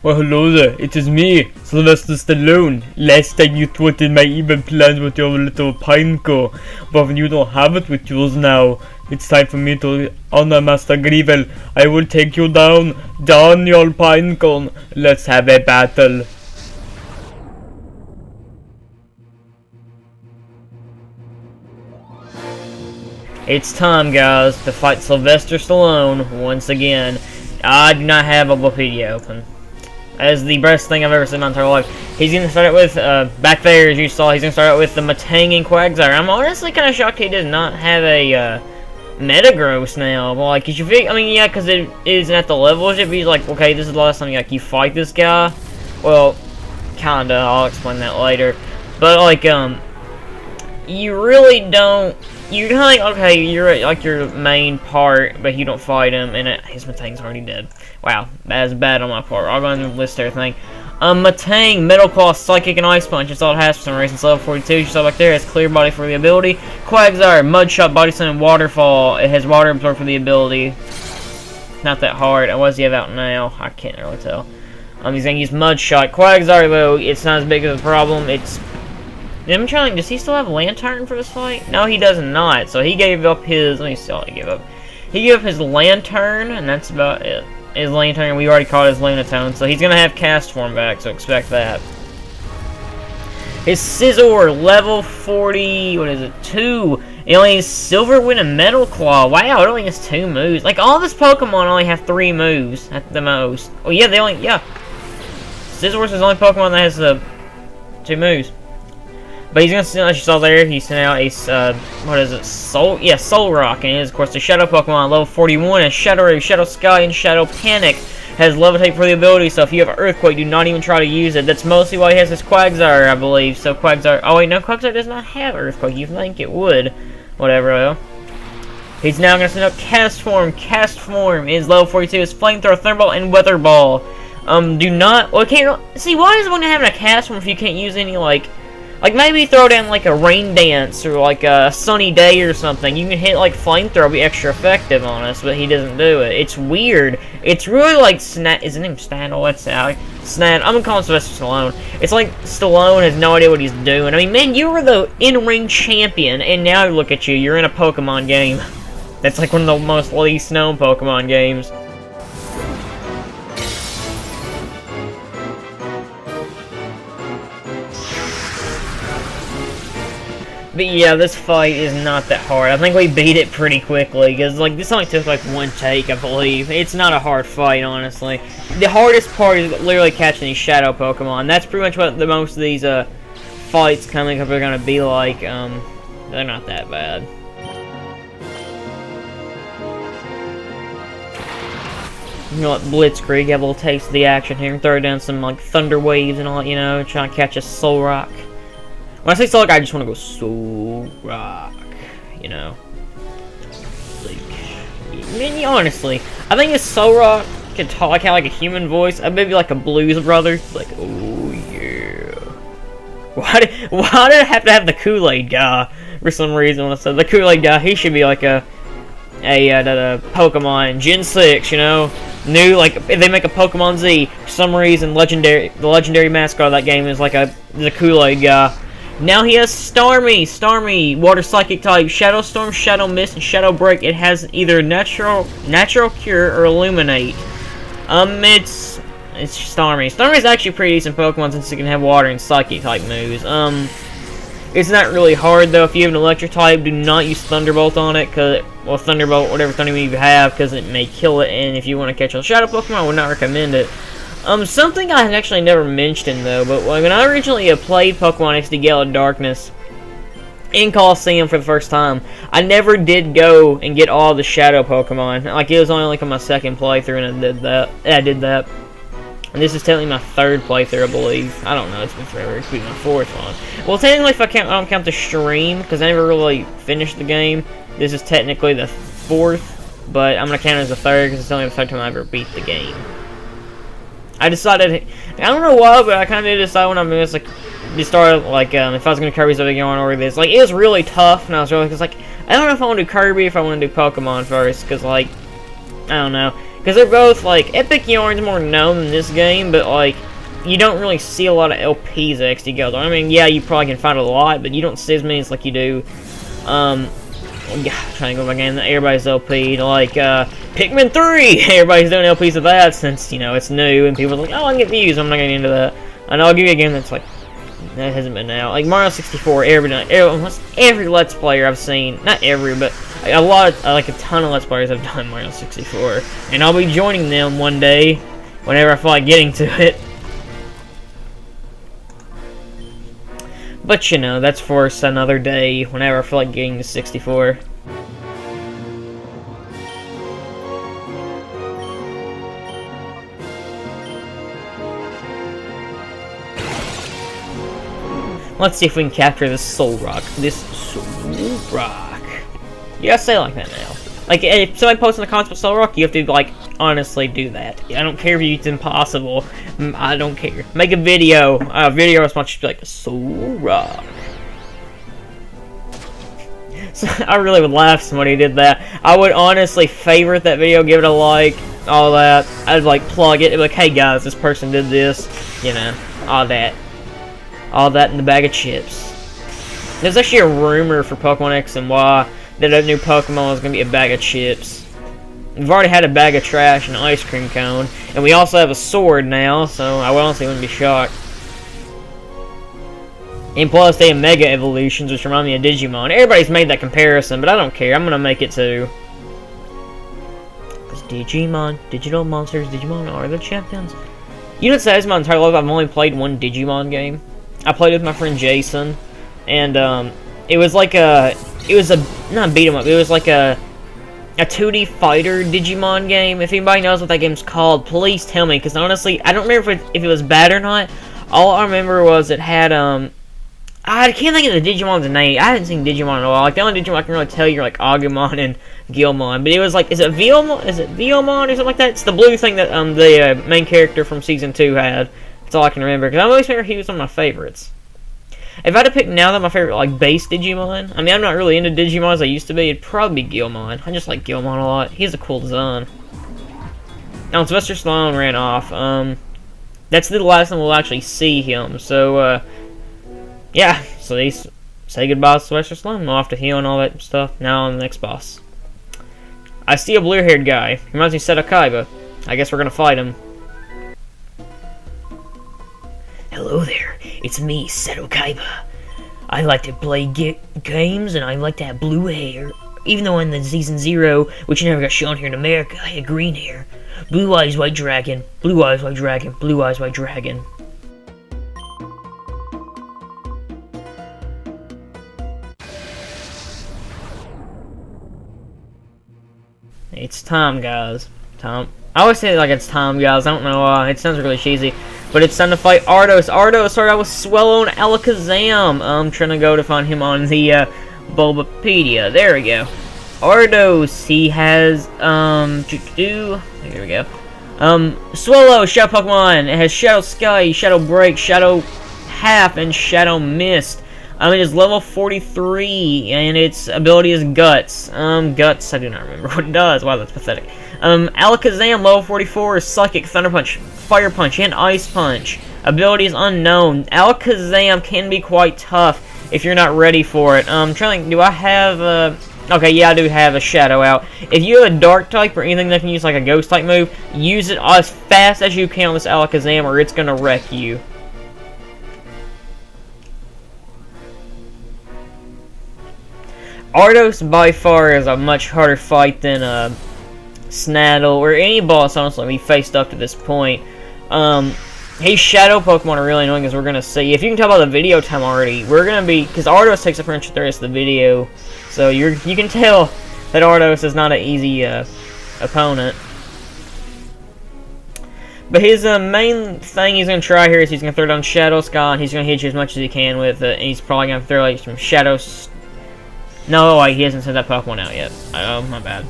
Well, hello there, it is me, Sylvestor Stallone. Last time you thwarted my evil plans with your little pineco, but when you don't have it with yours now, it's time for me to honor Master Gale. I will take you down, your pinecone. Let's have a battle. It's time, guys, to fight Sylvestor Stallone once again. I do not have a Wikipedia open. As the best thing I've ever seen in my entire life. He's gonna start it with, back there as you saw, he's gonna start out with the Matang and Quagsire. I'm honestly kind of shocked he does not have a, Metagross now. Well, like, cause you figure, I mean, yeah, cause it isn't at the level of it, but he's like, okay, this is the last time you fight this guy. Well, kinda, I'll explain that later. But, like, you really don't, you're kind of like, okay, you're at, like, your main part, but you don't fight him, and his Matang's already dead. Wow, that is bad on my part. I'll go ahead and list everything. Matang, Metal Claw, Psychic, and Ice Punch. That's all it has for some reason. It's level 42. You saw back there, it has Clear Body for the ability. Quagsire, Mud Shot, Body Stun, and Waterfall. It has Water Absorb for the ability. Not that hard. What does he have out now? I can't really tell. He's gonna use Mud Shot. Quagsire, though, it's not as big of a problem. It's... I'm trying, does he still have Lantern for this fight? No, he does not. So he gave up his... Let me see what he gave up. He gave up his Lantern, and that's about it. His Lantern, we already caught his Lunatone, so he's gonna have Cast Form back, so expect that. His Scizor, level 40, what is it, 2. It only has Silver Wind and Metal Claw. Wow, it only has 2 moves. Like, all this Pokemon only have 3 moves at the most. Oh, yeah, they only, yeah. Scizor is the only Pokemon that has 2 moves. But he's gonna send, as you saw there, he sent out a, what is it, Soul Rock, and it is, of course, the Shadow Pokemon, level 41, and Shadow Ray, Shadow Sky, and Shadow Panic has Levitate for the ability, so if you have Earthquake, do not even try to use it. That's mostly why he has his Quagsire, I believe, so Quagsire, oh wait, no, Quagsire does not have Earthquake, you think it would. Whatever, though. He's now gonna send out Cast Form is level 42, is Flamethrower, Thunderbolt, and Weather Ball. Do not, well, can't, see, why is one having a Cast Form if you can't use any, like maybe throw down like a Rain Dance or like a Sunny Day or something. You can hit like Flamethrower, be extra effective on us, but he doesn't do it. It's weird. It's really like is his name Snattle? What's that? Snat. I'm gonna call him Sylvester Stallone. It's like Stallone has no idea what he's doing. I mean, man, you were the in-ring champion, and now look at you. You're in a Pokemon game. That's like one of the most least known Pokemon games. But yeah, this fight is not that hard. I think we beat it pretty quickly, because like this only took like 1 take, I believe. It's not a hard fight, honestly. The hardest part is literally catching these Shadow Pokemon. That's pretty much what the most of these fights coming up are going to be like. They're not that bad. You know what, Blitzkrieg, have a little taste of the action here, throw down some like Thunder Waves and all, you know, trying to catch a Soul Rock. When I say Soul Rock, I just want to go Soul Rock, you know. Like, I mean, honestly, I think if Soul Rock could talk out like a human voice, maybe like a Blues Brother, like, oh yeah. Why did I have to have the Kool-Aid guy for some reason? When I said the Kool-Aid guy, he should be like a Pokemon Gen 6, you know. New, like, if they make a Pokemon Z, for some reason, the legendary mascot of that game is like the Kool-Aid guy. Now he has Starmie, Water Psychic type, Shadow Storm, Shadow Mist, and Shadow Break. It has either Natural Cure or Illuminate. It's Starmie. Starmie is actually a pretty decent Pokemon since it can have Water and Psychic type moves. It's not really hard though. If you have an Electric type, do not use Thunderbolt on it, well, Thunderbolt, whatever Thunder move you have, because it may kill it. And if you want to catch a Shadow Pokemon, I would not recommend it. Something I had actually never mentioned though, but when I originally played Pokemon XD Gale of Darkness in Coliseum for the first time, I never did go and get all the Shadow Pokemon. Like, it was only like on my 2nd playthrough, and I did that. And this is technically my 3rd playthrough, I believe. I don't know, it's been forever. It could be my 4th one. Well, technically, if I don't count the stream, because I never really finished the game, this is technically the 4th, but I'm going to count it as the 3rd, because it's only the 3rd time I ever beat the game. I decided, I don't know why, but I kind of did decide when I was like, if I was going to Kirby's Big Yarn or this, like, it was really tough, and I was really, because, like, I don't know if I want to do Kirby, if I want to do Pokemon first, because, like, I don't know. Because they're both, like, Epic Yarn's more known in this game, but, like, you don't really see a lot of LPs that XD Gale. I mean, yeah, you probably can find a lot, but you don't see as many as, like, you do, trying to go back in, everybody's LP, like, Pikmin 3! Everybody's doing LPs of that since, you know, it's new, and people are like, oh, I can get views, I'm not getting into that. And I'll give you a game that's, like, that hasn't been out. Like, Mario 64, almost every Let's Player I've seen, not every, but a lot, like, a ton of Let's Players have done Mario 64. And I'll be joining them one day, whenever I feel like getting to it. But, you know, that's for another day, whenever I feel like getting to 64. Let's see if we can capture this Soul Rock. This Soul Rock. You gotta say it like that now. Like, if somebody posts in the comments with Soul Rock, you have to, like, honestly do that. I don't care if it's impossible. I don't care. Make a video. A video response should be like, Soul Rock. So, I really would laugh if somebody did that. I would honestly favorite that video, give it a like, all that. I'd, like, plug it. It'd be like, hey, guys, this person did this. You know, all that. All that in the bag of chips. There's actually a rumor for Pokemon X and Y that a new Pokemon is going to be a bag of chips. We've already had a bag of trash and an ice cream cone. And we also have a sword now, so I honestly wouldn't be shocked. And plus, they have Mega Evolutions, which remind me of Digimon. Everybody's made that comparison, but I don't care. I'm going to make it too. Because Digimon, digital monsters, Digimon are the champions. You know, it's my entire life I've only played one Digimon game. I played with my friend Jason, and it was like not a beat 'em up. It was like a 2D fighter Digimon game. If anybody knows what that game's called, please tell me. Because honestly, I don't remember if it was bad or not. All I remember was it had I can't think of the Digimon's name. I haven't seen Digimon in a while. Like the only Digimon I can really tell you are like Agumon and Gilmon. But it was like, is it Vilmon? Is it Vilmon or something like that? It's the blue thing that the main character from Season 2 had. That's all I can remember, because I always remember he was one of my favorites. If I had to pick now that my favorite, like, base Digimon, I mean, I'm not really into Digimon as I used to be, it'd probably be Gilmon. I just like Gilmon a lot. He has a cool design. Now, Sylvestor Stallone ran off. That's the last time we'll actually see him, so, yeah. So they say goodbye to Sylvester Stallone. We'll have to heal and all that stuff. Now on the next boss. I see a blue-haired guy. He reminds me of Seto Kaiba. I guess we're gonna fight him. Hello there, it's me, Seto Kaiba. I like to play games, and I like to have blue hair. Even though in the Season 0, which never got shown here in America, I had green hair. Blue eyes, white dragon. Blue eyes, white dragon. Blue eyes, white dragon. It's time, guys. Time. I always say it like it's time, guys. I don't know why. It sounds really cheesy. But it's time to fight Ardos. Ardos started out with Swellow and Alakazam. I'm trying to go to find him on the Bulbapedia. There we go. Ardos, he has, here we go. Swellow, Shadow Pokemon. It has Shadow Sky, Shadow Break, Shadow Half, and Shadow Mist. It is level 43, and its ability is Guts. Guts, I do not remember what it does. Wow, that's pathetic. Alakazam, level 44, is Psychic, Thunder Punch, Fire Punch, and Ice Punch. Ability is unknown. Alakazam can be quite tough if you're not ready for it. I'm trying to think, do I have, okay, yeah, I do have a Shadow out. If you have a Dark type or anything that can use like a Ghost type move, use it as fast as you can on this Alakazam or it's gonna wreck you. Ardos by far is a much harder fight than Snaddle or any boss, honestly, we faced up to this point. His Shadow Pokemon are really annoying, as we're gonna see. If you can tell by the video time already, we're gonna be, because Ardos takes up pretty much the rest of the video, so you can tell that Ardos is not an easy opponent. But his main thing he's gonna try here is he's gonna throw down Shadow Sky, and he's gonna hit you as much as he can with it, and he's probably gonna throw like some Shadow. No, wait, he hasn't sent that Pokemon out yet. Oh, my bad.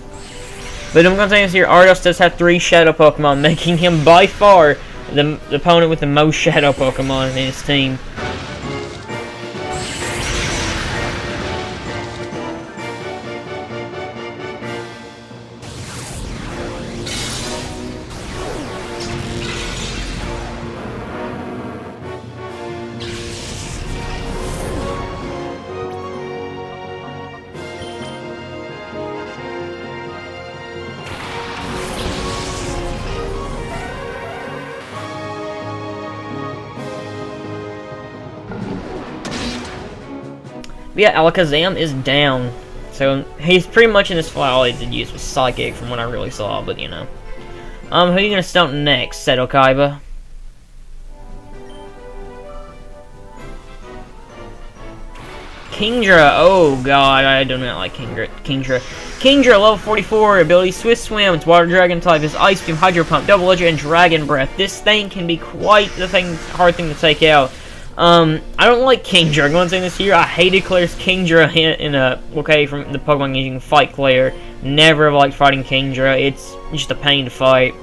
But I'm going to say this here, Ardos does have 3 Shadow Pokemon, making him by far the opponent with the most Shadow Pokemon in his team. But yeah, Alakazam is down. So he's pretty much in this fight. All he did use was Psychic from what I really saw, but you know. Who are you gonna stump next, Seto Kaiba? Kingdra, oh god, I do not like Kingdra. Kingdra, level 44, ability Swift Swim, it's Water Dragon type, is Ice Beam, Hydro Pump, Double Edge, and Dragon Breath. This thing can be quite the hard thing to take out. I don't like Kingdra. I'm going to say this here. I hated Claire's Kingdra from the Pokemon games you can fight Claire. Never have liked fighting Kingdra. It's just a pain to fight.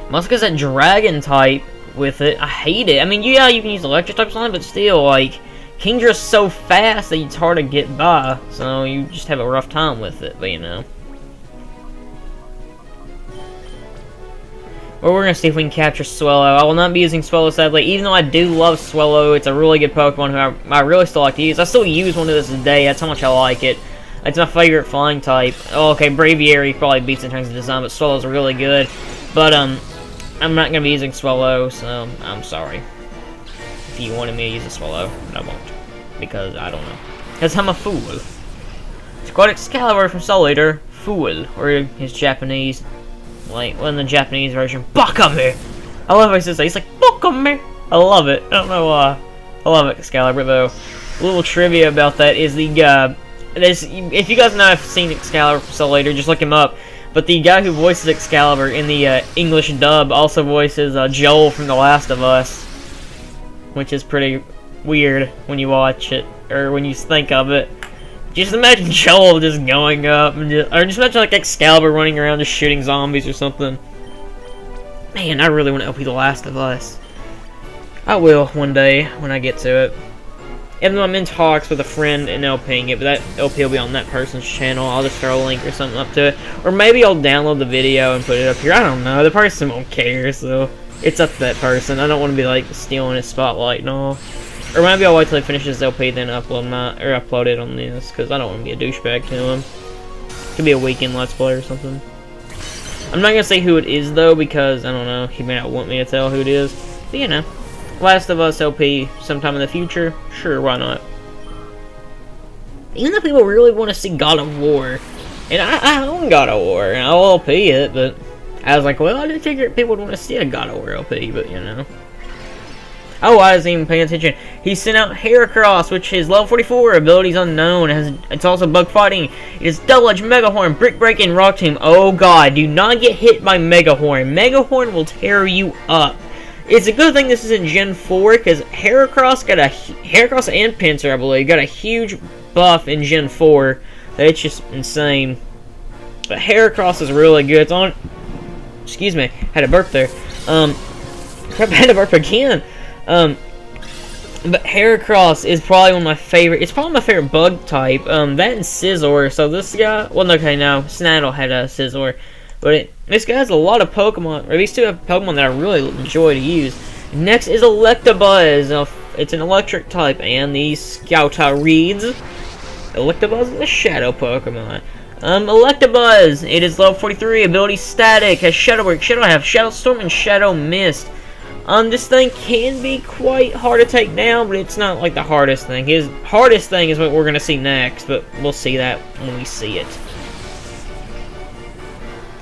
Must because that Dragon type with it, I hate it. I mean, yeah, you can use electric types on it, but still, like, Kingdra's so fast that it's hard to get by, so you just have a rough time with it, but you know. Well, we're gonna see if we can capture Swellow. I will not be using Swellow, sadly, even though I do love Swellow. It's a really good Pokemon who I really still like to use. I still use one to this day, that's how much I like it. It's my favorite flying type. Oh, okay, Braviary probably beats in terms of design, but Swellow's really good. But, I'm not gonna be using Swellow, so I'm sorry. If you wanted me to use a Swellow, but I won't. Because I don't know. Because I'm a fool. It's called Excalibur from Soul Eater. Fool. Or his Japanese. Like, well, in the Japanese version, Bakame! I love how he says that. He's like, Bakame! I love it. I don't know why. I love Excalibur, though. A little trivia about that is the, if you guys know I've seen Excalibur from Soul Eater, just look him up. But the guy who voices Excalibur in the English dub also voices Joel from The Last of Us. Which is pretty weird when you watch it, or when you think of it. Just imagine Joel just going up, and or just imagine like Excalibur running around just shooting zombies or something. Man, I really want to LP The Last of Us. I will one day when I get to it. Even though I'm in talks with a friend and LPing it, but that LP will be on that person's channel. I'll just throw a link or something up to it. Or maybe I'll download the video and put it up here. I don't know. The person won't care, so it's up to that person. I don't want to be like stealing his spotlight and all. Or maybe I'll wait till he finishes LP, then upload it on this, because I don't want to be a douchebag to him. Could be a weekend Let's Play or something. I'm not going to say who it is, though, because, I don't know, he may not want me to tell who it is. But, you know, Last of Us LP sometime in the future, sure, why not? Even though people really want to see God of War, and I own God of War, and I'll LP it, but I was like, well, I didn't figure people would want to see a God of War LP, but, you know. Oh, I wasn't even paying attention. He sent out Heracross, which is level 44, abilities unknown. It's also bug fighting. It is Double Edge, Mega Horn, Brick Break, and Rock Tomb. Oh god, do not get hit by Mega Horn. Mega Horn will tear you up. It's a good thing this is in Gen 4, because Heracross and Pinsir, I believe, got a huge buff in Gen 4. That it's just insane. But Heracross is really good. It's on. Excuse me, had a burp there. Crap, I had to burp again. But Heracross is probably one of my favorite. It's probably my favorite bug type. That and Scizor. So this guy. Well, okay, no, Snaddle had a Scizor, but this guy has a lot of Pokemon. Or these two have Pokemon that I really enjoy to use. Next is Electabuzz. It's an electric type, and the Scouta reads Electabuzz is a shadow Pokemon. Electabuzz. It is level 43. Ability Static. Has Shadow Work, Shadow Half, Shadow Storm, and Shadow Mist. This thing can be quite hard to take down, but it's not like the hardest thing. His hardest thing is what we're going to see next, but we'll see that when we see it.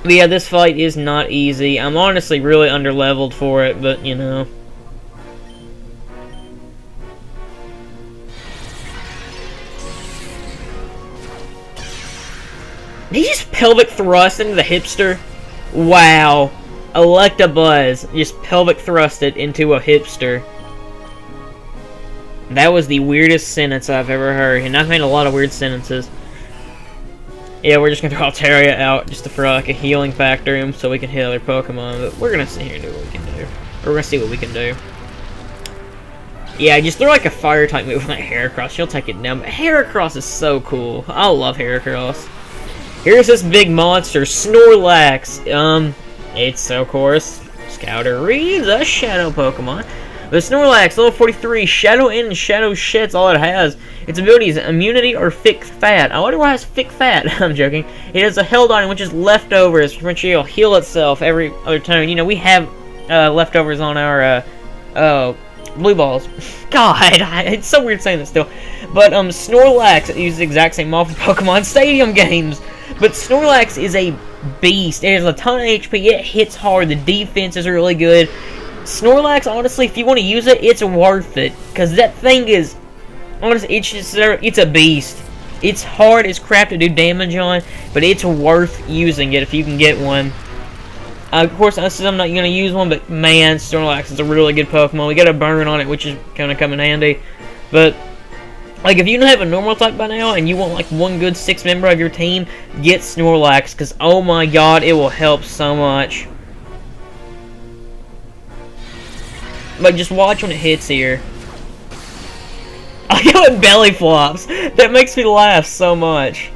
But yeah, this fight is not easy. I'm honestly really under-leveled for it, but, you know. Did he just pelvic thrust into the hipster? Wow. Electabuzz just pelvic thrusted into a hipster. That was the weirdest sentence I've ever heard, and I've made a lot of weird sentences. Yeah, we're just gonna throw Altaria out just for like a healing factor so we can hit other Pokemon, but we're gonna sit here and do what we can do. We're gonna see what we can do. Yeah, just throw like a fire type move on that Heracross, she'll take it down, but Heracross is so cool. I love Heracross. Here's this big monster, Snorlax. It's, of course, Scouter reads a Shadow Pokemon. But Snorlax, level 43, Shadow In and Shadow Shed's all it has. Its ability is Immunity or Thick Fat. I wonder why it has Thick Fat. I'm joking. It has a Held On, which is Leftovers, which will heal itself every other turn. You know, we have leftovers on our Blue balls. God, it's so weird saying this still. But Snorlax uses the exact same model for Pokemon Stadium games. But Snorlax is a beast. It has a ton of HP. It hits hard. The defense is really good. Snorlax, honestly, if you want to use it, it's worth it. Because that thing is, honestly, it's a beast. It's hard as crap to do damage on, but it's worth using it if you can get one. Of course, I'm not going to use one, but man, Snorlax is a really good Pokemon. We got a burn on it, which is going to come in handy. But, like, if you don't have a normal type by now, and you want, like, one good 6 member of your team, get Snorlax, because, oh my god, it will help so much. But just watch when it hits here. I know it belly flops. That makes me laugh so much.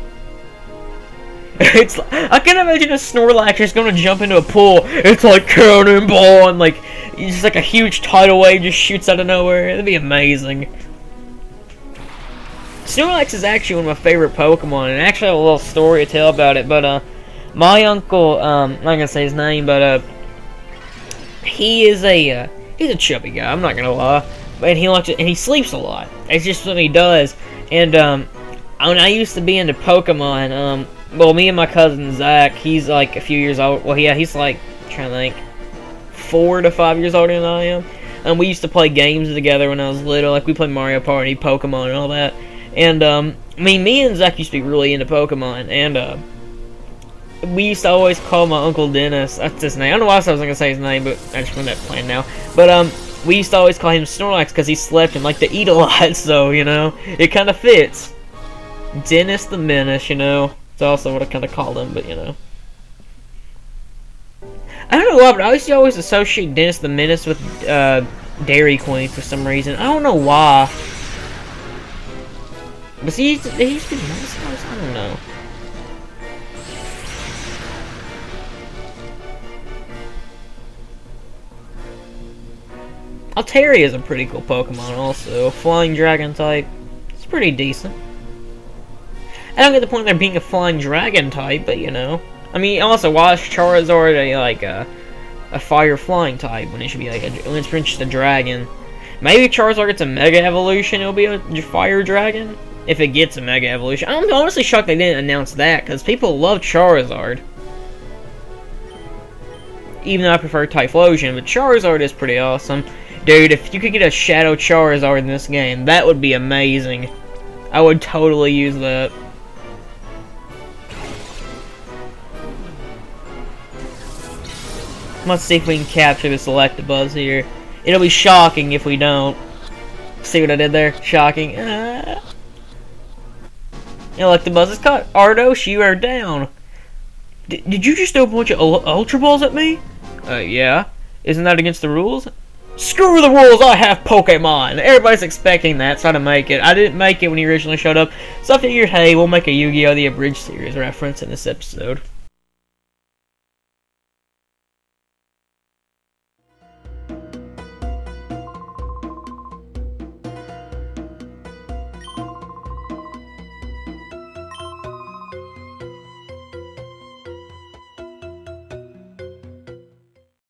I can imagine a Snorlax is gonna jump into a pool. It's like cannonball, and like it's just like a huge tidal wave just shoots out of nowhere. That'd be amazing. Snorlax is actually one of my favorite Pokemon, and actually I have a little story to tell about it. But my uncle, I'm not gonna say his name, but he's a chubby guy. I'm not gonna lie, and he likes it, and he sleeps a lot. It's just what he does. And when I used to be into Pokemon, well, me and my cousin Zach, he's like a few years old. Well, yeah, he's like, I'm trying to think, 4 to 5 years older than I am. And we used to play games together when I was little. Like, we played Mario Party, Pokemon, and all that. And, I mean, me and Zach used to be really into Pokemon. And, we used to always call my Uncle Dennis, that's his name. I don't know why I was going to say his name, but I just remember that plan now. But, we used to always call him Snorlax because he slept and liked to eat a lot. So, you know, it kind of fits. Dennis the Menace, you know. That's also what I kind of called him, but you know. I don't know why, but I used to always associate Dennis the Menace with Dairy Queen for some reason. I don't know why. But see, he used to be nice. I don't know. Altaria is a pretty cool Pokemon also. Flying Dragon type. It's pretty decent. I don't get the point of there being a flying dragon type, but you know. I mean, also, why is Charizard a fire flying type when it should be like when it's just a dragon? Maybe Charizard gets a Mega Evolution, it'll be a fire dragon? If it gets a Mega Evolution. I'm honestly shocked they didn't announce that, because people love Charizard. Even though I prefer Typhlosion, but Charizard is pretty awesome. Dude, if you could get a Shadow Charizard in this game, that would be amazing. I would totally use that. Let's see if we can capture this Electabuzz here. It'll be shocking if we don't. See what I did there? Shocking. Electabuzz is caught. Ardos, you are down. Did you just throw a bunch of Ultra Balls at me? Yeah. Isn't that against the rules? Screw the rules, I have Pokemon! Everybody's expecting that, so I had to make it. I didn't make it when he originally showed up, so I figured, hey, we'll make a Yu-Gi-Oh! The Abridged Series reference in this episode.